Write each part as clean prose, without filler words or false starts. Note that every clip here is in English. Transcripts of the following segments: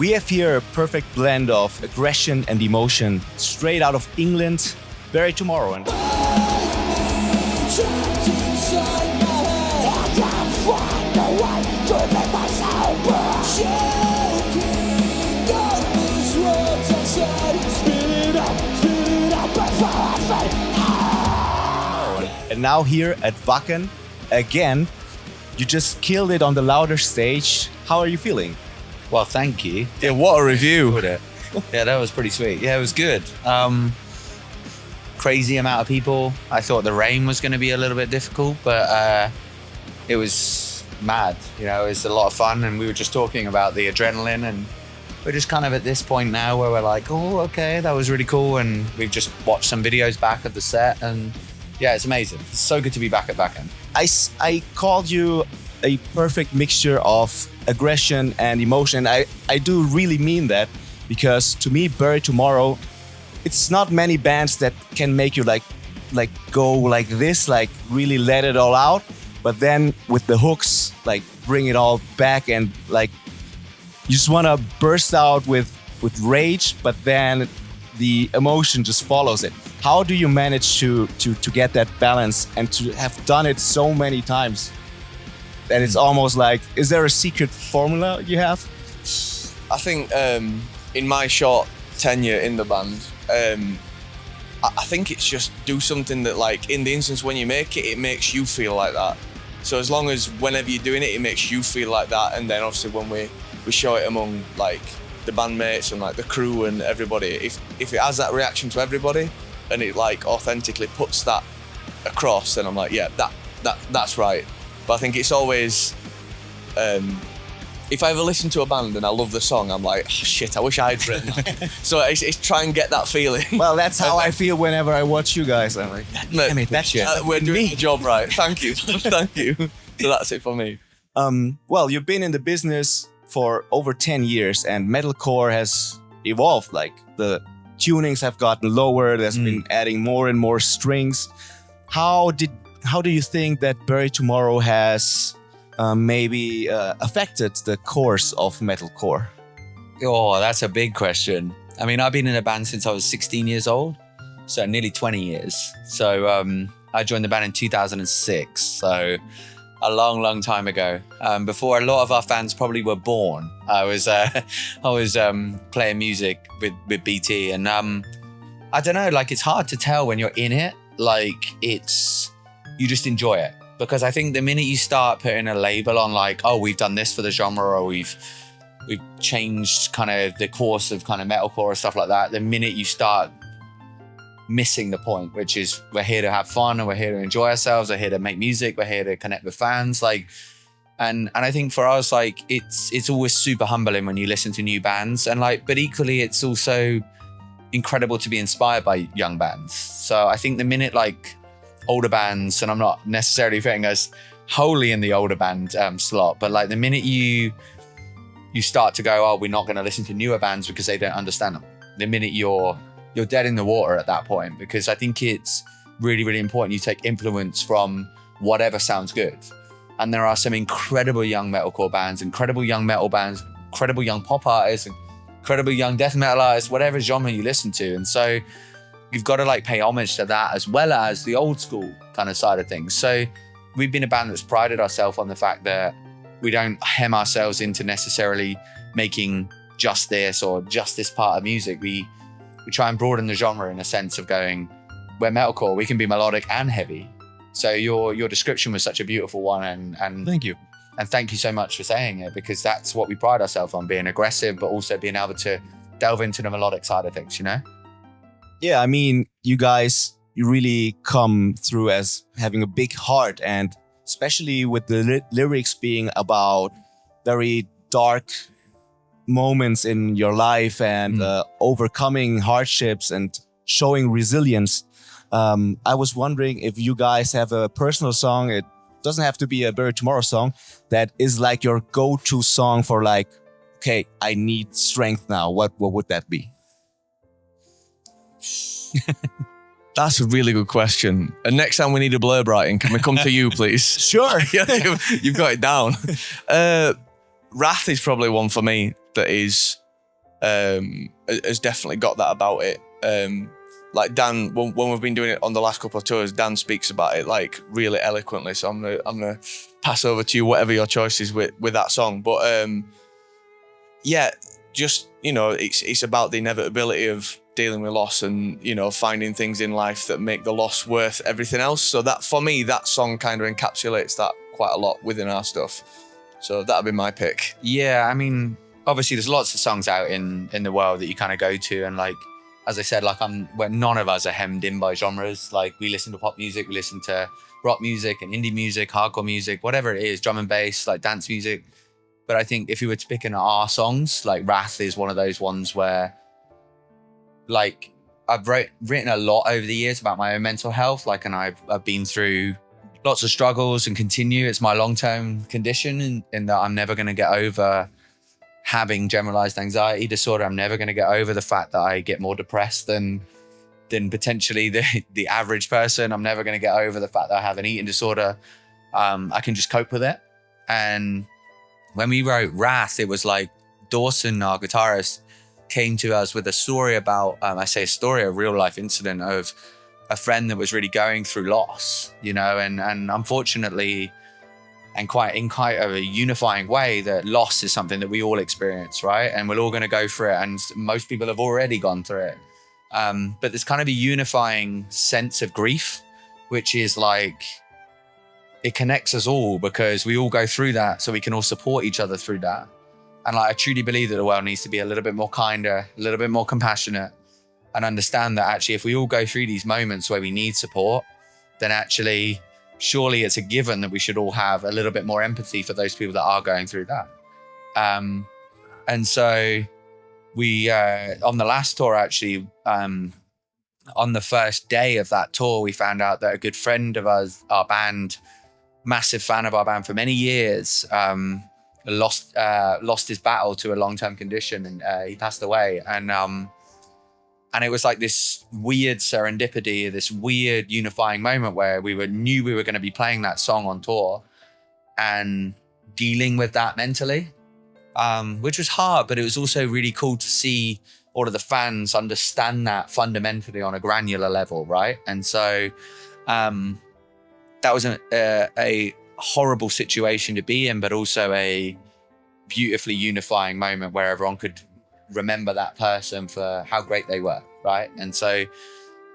We have here a perfect blend of aggression and emotion, straight out of England, Bury Tomorrow. And now here at Wacken, again, you just killed it on the louder stage. How are you feeling? Well, thank you. Yeah, what a review. Yeah, that was pretty sweet. Yeah, it was good. Crazy amount of people. I thought the rain was going to be a little bit difficult, but it was mad. You know, it was a lot of fun, and we were just talking about the adrenaline, and we're just kind of at this point now where we're like, oh, okay, that was really cool, and we've just watched some videos back of the set, and yeah, it's amazing. It's so good to be back at Wacken. I called you a perfect mixture of aggression and emotion. I do really mean that, because to me, Bury Tomorrow, it's not many bands that can make you like go like this, like really let it all out, but then with the hooks, like bring it all back, and like you just want to burst out with rage, but then the emotion just follows it. How do you manage to get that balance and to have done it so many times that it's almost like, is there a secret formula you have? I think in my short tenure in the band, I think it's just do something that, like, in the instance when you make it, it makes you feel like that. So as long as whenever you're doing it, it makes you feel like that, and then obviously when we show it among like the bandmates and like the crew and everybody, if it has that reaction to everybody and it like authentically puts that across, then I'm like, yeah, that's right. But I think it's always, if I ever listen to a band and I love the song, I'm like, oh, shit, I wish I'd written that. So it's try and get that feeling. Well, that's how I feel whenever I watch you guys. I'm like, damn it, that's shit. We're doing the job right. Thank you. Thank you. So that's it for me. Well, you've been in the business for over 10 years and metalcore has evolved. Like the tunings have gotten lower. There's been adding more and more strings. How do you think that Bury Tomorrow has maybe affected the course of metalcore? Oh, that's a big question. I mean, I've been in a band since I was 16 years old, so nearly 20 years. So I joined the band in 2006, so a long time ago. Before a lot of our fans probably were born. I was playing music with BT, and I don't know, like it's hard to tell when you're in it. Like you just enjoy it, because I think the minute you start putting a label on, like, oh, we've done this for the genre, or we've changed kind of the course of kind of metalcore or stuff like that, the minute you start missing the point, which is we're here to have fun and we're here to enjoy ourselves, we're here to make music, we're here to connect with fans, like, and I think for us, like, it's always super humbling when you listen to new bands, and like, but equally it's also incredible to be inspired by young bands. So I think the minute like older bands, and I'm not necessarily putting us wholly in the older band slot, but like the minute you start to go, oh, we're not going to listen to newer bands because they don't understand them, the minute you're dead in the water at that point. Because I think it's really, really important you take influence from whatever sounds good. And there are some incredible young metalcore bands, incredible young metal bands, incredible young pop artists, incredible young death metal artists, whatever genre you listen to. And so you've got to like pay homage to that as well as the old school kind of side of things. So we've been a band that's prided ourselves on the fact that we don't hem ourselves into necessarily making just this or just this part of music. We try and broaden the genre in a sense of going, we're metalcore, we can be melodic and heavy. So your description was such a beautiful one, and Thank you. And thank you so much for saying it, because that's what we pride ourselves on, being aggressive, but also being able to delve into the melodic side of things, you know? Yeah, I mean, you guys, you really come through as having a big heart, and especially with the lyrics being about very dark moments in your life and overcoming hardships and showing resilience. I was wondering if you guys have a personal song. It doesn't have to be a Bury Tomorrow song that is like your go-to song for like, okay, I need strength now. What would that be? That's a really good question. And next time we need a blurb writing, can we come to you, please? Sure. Yeah, you've got it down. Wrath is probably one for me that is has definitely got that about it. Like Dan, when we've been doing it on the last couple of tours, Dan speaks about it like really eloquently. So I'm gonna pass over to you whatever your choice is with that song. But yeah, just it's about the inevitability of dealing with loss and finding things in life that make the loss worth everything else. So that for me, that song kind of encapsulates that quite a lot within our stuff. So that'd be my pick. Yeah, I mean, obviously there's lots of songs out in the world that you kind of go to, and like, as I said, like where none of us are hemmed in by genres. Like we listen to pop music, we listen to rock music and indie music, hardcore music, whatever it is, drum and bass, like dance music. But I think if you were to pick in our songs, like Wrath is one of those ones where, like, I've written a lot over the years about my own mental health, like, and I've been through lots of struggles and continue. It's my long-term condition in that I'm never going to get over having generalized anxiety disorder. I'm never going to get over the fact that I get more depressed than potentially the average person. I'm never going to get over the fact that I have an eating disorder. I can just cope with it. And when we wrote Wrath, it was like Dawson, our guitarist, came to us with a story about, a real life incident of a friend that was really going through loss, and unfortunately, and in quite a unifying way, that loss is something that we all experience, right? And we're all going to go through it, and most people have already gone through it. But there's kind of a unifying sense of grief, which is like, it connects us all because we all go through that, so we can all support each other through that. And like, I truly believe that the world needs to be a little bit more kinder, a little bit more compassionate, and understand that actually, if we all go through these moments where we need support, then actually, surely it's a given that we should all have a little bit more empathy for those people that are going through that. And so we, on the last tour, actually, on the first day of that tour, we found out that a good friend of us, our band, massive fan of our band for many years, lost his battle to a long-term condition, and he passed away. And it was like this weird serendipity, this weird unifying moment where we knew we were going to be playing that song on tour and dealing with that mentally, which was hard, but it was also really cool to see all of the fans understand that fundamentally on a granular level, right? And so that was a horrible situation to be in, but also a beautifully unifying moment where everyone could remember that person for how great they were, right? And so,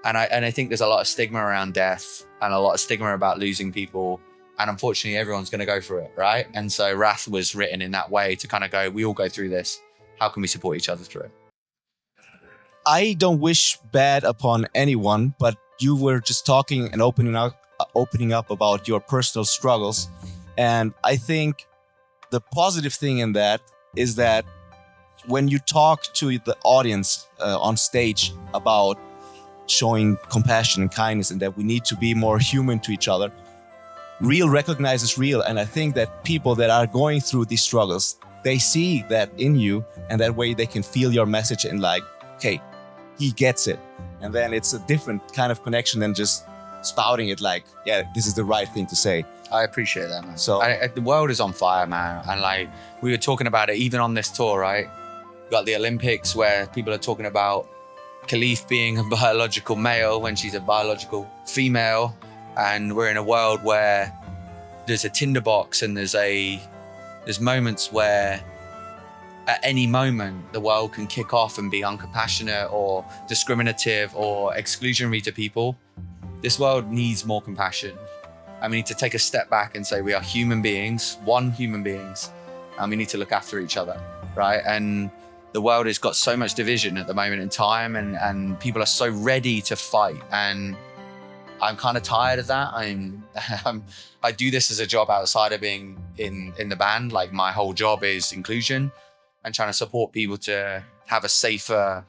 and I think there's a lot of stigma around death and a lot of stigma about losing people, and unfortunately everyone's going to go through it, right? And so Wrath was written in that way to kind of go, we all go through this, how can we support each other through it? I don't wish bad upon anyone, but you were just talking and opening up about your personal struggles, and I think the positive thing in that is that when you talk to the audience on stage about showing compassion and kindness and that we need to be more human to each other, real recognizes real. And I think that people that are going through these struggles, they see that in you, and that way they can feel your message and like, okay, he gets it. And then it's a different kind of connection than just spouting it like, yeah, this is the right thing to say. I appreciate that, man. So the world is on fire, man. And like, we were talking about it even on this tour, right? We got the Olympics where people are talking about Khalif being a biological male when she's a biological female. And we're in a world where there's a tinderbox, and there's moments where at any moment the world can kick off and be uncompassionate or discriminative or exclusionary to people. This world needs more compassion. And we need to take a step back and say we are human beings, human beings, and we need to look after each other, right? And the world has got so much division at the moment in time, and people are so ready to fight. And I'm kind of tired of that. I do this as a job outside of being in the band. Like, my whole job is inclusion and trying to support people to have a safer,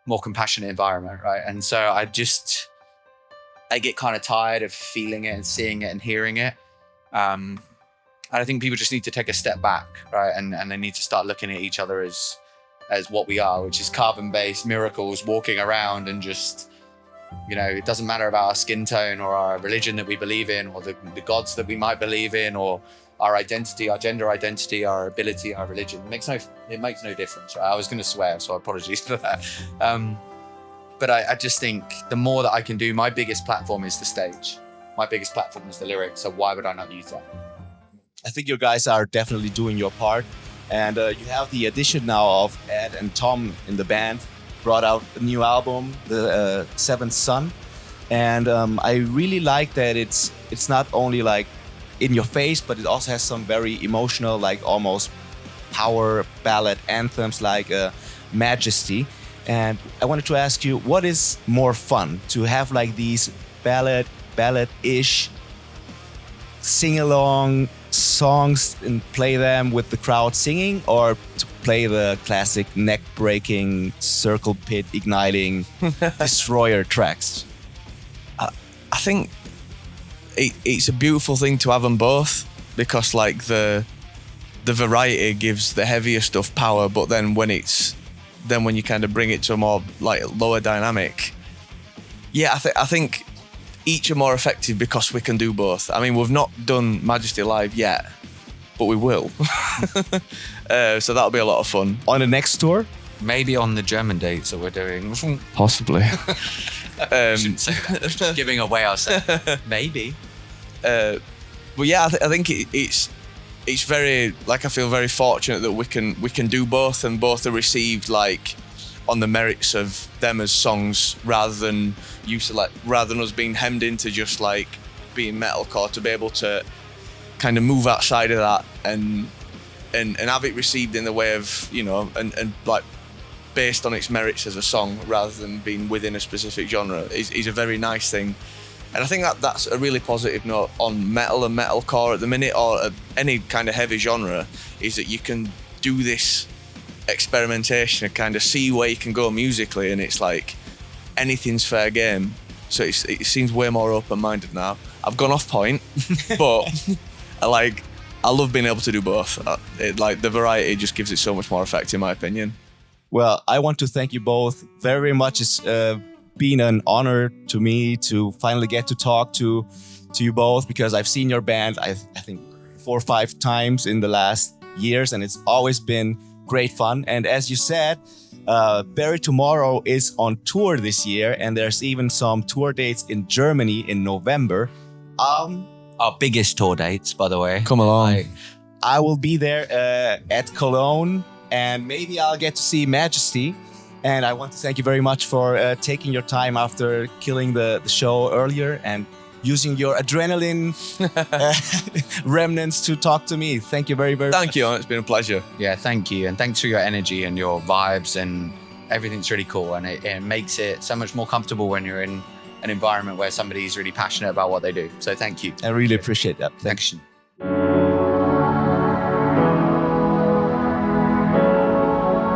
more compassionate environment, right? And so I get kind of tired of feeling it and seeing it and hearing it. And I think people just need to take a step back, right? And they need to start looking at each other as what we are, which is carbon-based miracles walking around, and just, it doesn't matter about our skin tone or our religion that we believe in, or the gods that we might believe in, or our identity, our gender identity, our ability, our religion. It makes no difference. Right? I was going to swear, so apologies for that. But I just think the more that I can do, my biggest platform is the stage. My biggest platform is the lyrics. So why would I not use that? I think you guys are definitely doing your part. And you have the addition now of Ed and Tom in the band, brought out a new album, The Seventh Son. And I really like that it's not only like in your face, but it also has some very emotional, like almost power ballad anthems like Majesty. And I wanted to ask you, what is more fun, to have like these ballad-ish sing-along songs and play them with the crowd singing, or to play the classic neck-breaking, circle pit igniting destroyer tracks? I think it's a beautiful thing to have them both, because like the variety gives the heavier stuff power, but then when you kind of bring it to a more like lower dynamic, yeah, I think each are more effective because we can do both. I mean, we've not done Majesty live yet, but we will. So that'll be a lot of fun. On the next tour? Maybe on the German dates that we're doing. Possibly. Shouldn't say that. Just giving away our set. Maybe. But yeah, I think it's very, like, I feel very fortunate that we can do both, and both are received like on the merits of them as songs, rather than us being hemmed into just like being metalcore, to be able to kind of move outside of that and have it received in the way of, you know, and like based on its merits as a song rather than being within a specific genre is a very nice thing. And I think that's a really positive note on metal and metalcore at the minute, or any kind of heavy genre, is that you can do this experimentation and kind of see where you can go musically, and it's like anything's fair game. So it seems way more open-minded now. I've gone off point, but I love being able to do both. Like the variety just gives it so much more effect, in my opinion. Well, I want to thank you both very much. It's been an honor to me to finally get to talk to you both, because I've seen your band, I think 4 or 5 times in the last years, and it's always been great fun. And as you said, Bury Tomorrow is on tour this year, and there's even some tour dates in Germany in November. Our biggest tour dates, by the way. Come along. I will be there at Cologne, and maybe I'll get to see Majesty. And I want to thank you very much for taking your time after killing the show earlier and using your adrenaline remnants to talk to me. Thank you very, very much. Thank you. It's been a pleasure. Yeah, thank you. And thanks for your energy and your vibes, and everything's really cool. And it makes it so much more comfortable when you're in an environment where somebody's really passionate about what they do. So thank you. I really appreciate that. Thanks.